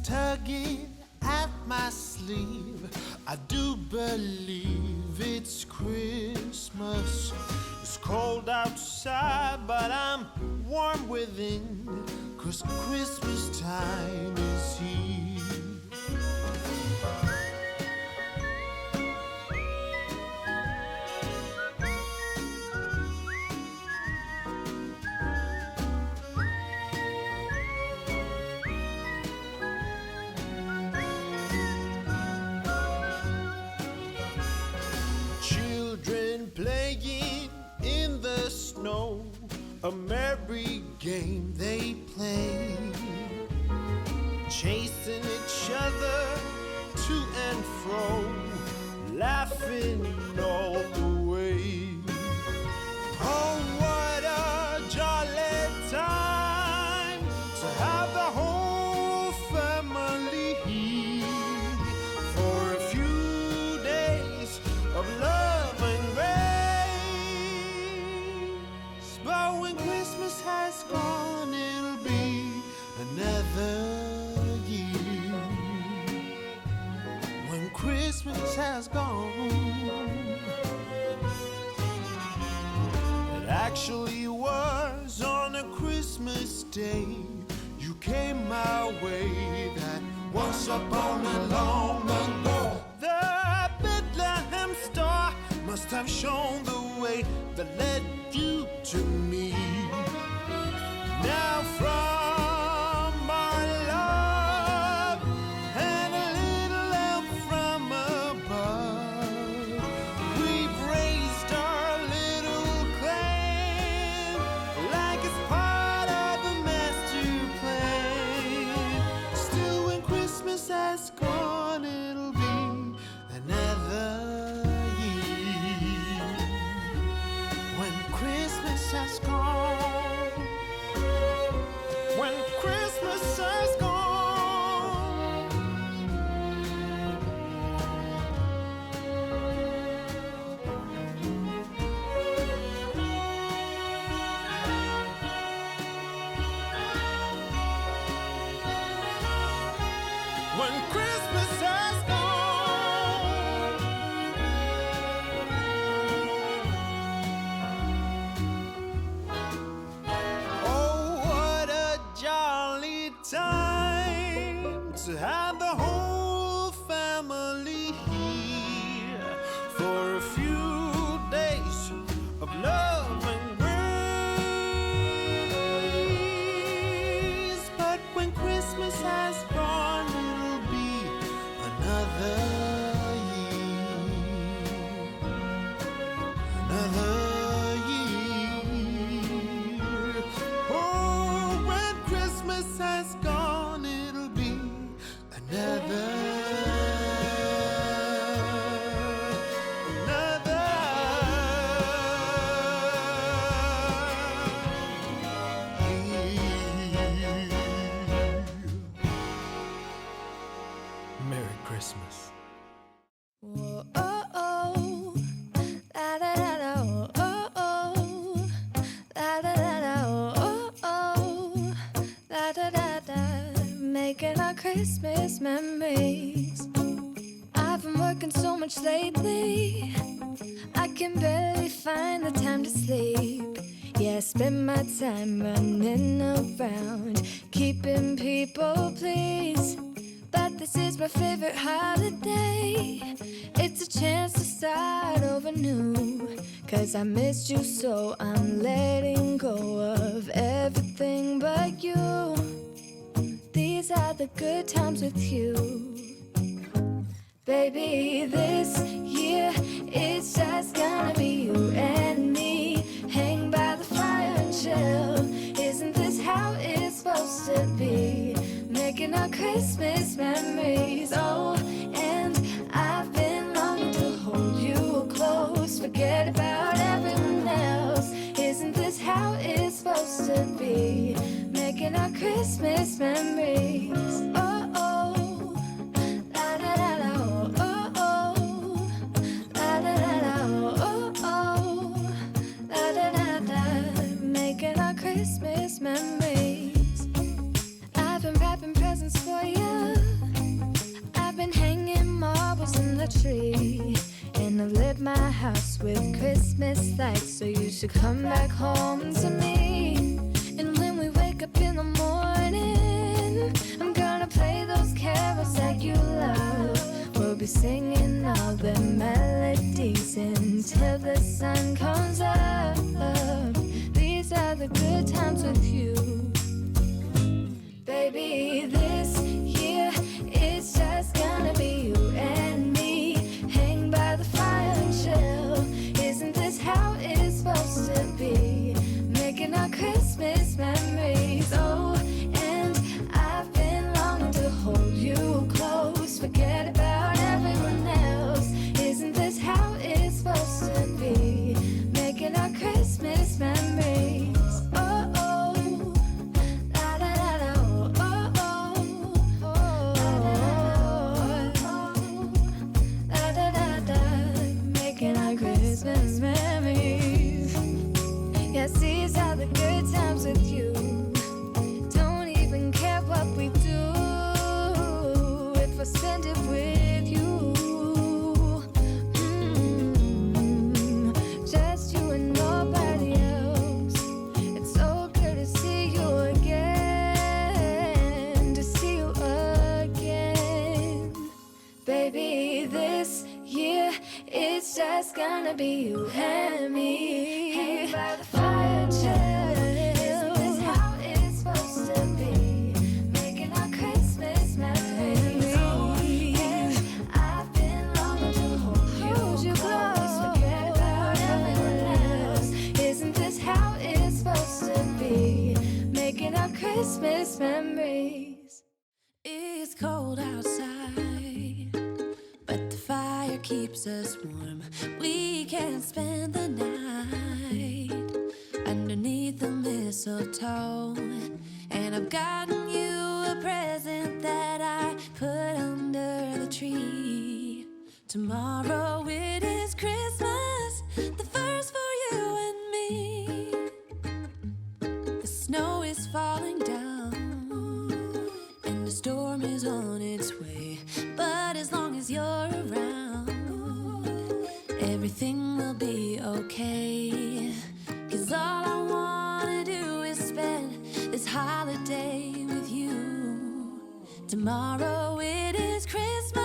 tugging at my sleeve. I do believe it's Christmas. It's cold outside, but I'm warm within, 'cause Christmas time is here. Playing in the snow, a merry game they play, chasing each other to and fro, laughing all the way. Oh, what a jolly time to have the whole family here for a few days of love and grace. But when Christmas has gone, it'll be another year. When Christmas has gone, it actually was on a Christmas day you came my way, that once upon a long ago. The Hamster must have shown the way that led you to me. Now from our love and a little help from above, we've raised our little clan like it's part of a master plan. Still, when Christmas has gone, it'll be another year. When Christmas has gone, when Christmas has gone, when Christmas has gone, oh, what a jolly time to have the whole family here for a few days of love and grace. But when Christmas has gone, it'll be another year, another year. Oh, when Christmas has gone, it'll be another year. Merry Christmas. Whoa, oh, oh, la da da da, oh, oh, oh, la da da da, oh, oh, la da da da, making our Christmas memories. I've been working so much lately, I can barely find the time to sleep. Yeah, I spend my time running around, keeping people pleased. But this is my favorite holiday. It's a chance to start over new, 'cause I missed you, so I'm letting go of everything but you. These are the good times with you. Baby, this year it's just gonna be you and me. Hang by the fire and chill. Isn't this how it's supposed to be? Making our Christmas memories. Oh, and I've been longing to hold you close. Forget about everyone else. Isn't this how it's supposed to be? Making our Christmas memories. Oh, oh, la da da da, oh, oh, la da da da, oh, oh, la da da da. Making our Christmas memories. I've been wrapping presents for you. tree, and I've lit my house with Christmas lights. So you should come back home to me. And when we wake up in the morning, I'm gonna play those carols that you love. We'll be singing all the melodies until the sun comes up. These are the good times with you. Baby, this year it's just gonna be you and me. Hang by the fire and chill. Isn't this how it's supposed to be? Making our Christmas memories. Oh, and I've been longing to hold you close. Forget about everyone else. Isn't this how it's supposed to be? Making our Christmas memories. Oh, oh, la da da da, oh, oh, oh, la da da da. Making our Christmas memories. Yes, these are the good times with you. Don't even care what we do if I spend it with you. Just you and nobody else. It's so good to see you again, to see you again. Baby, this year it's just gonna be you and me. Hang by the fire, chill. Isn't this how it's supposed to be? Making our Christmas memories. Oh, and I've been longing to hold you close. Forget about everyone else. Isn't this how it's supposed to be? Making our Christmas memories. It's cold outside, but the fire keeps us warm. We can spend the night underneath the mistletoe. And I've gotten you a present that I put under the tree. Tomorrow it is Christmas, the first for you and me. The snow is falling down and the storm is on its way. But as long as you're around, everything will be okay. 'Cause all I wanna do is spend this holiday with you. Tomorrow it is Christmas.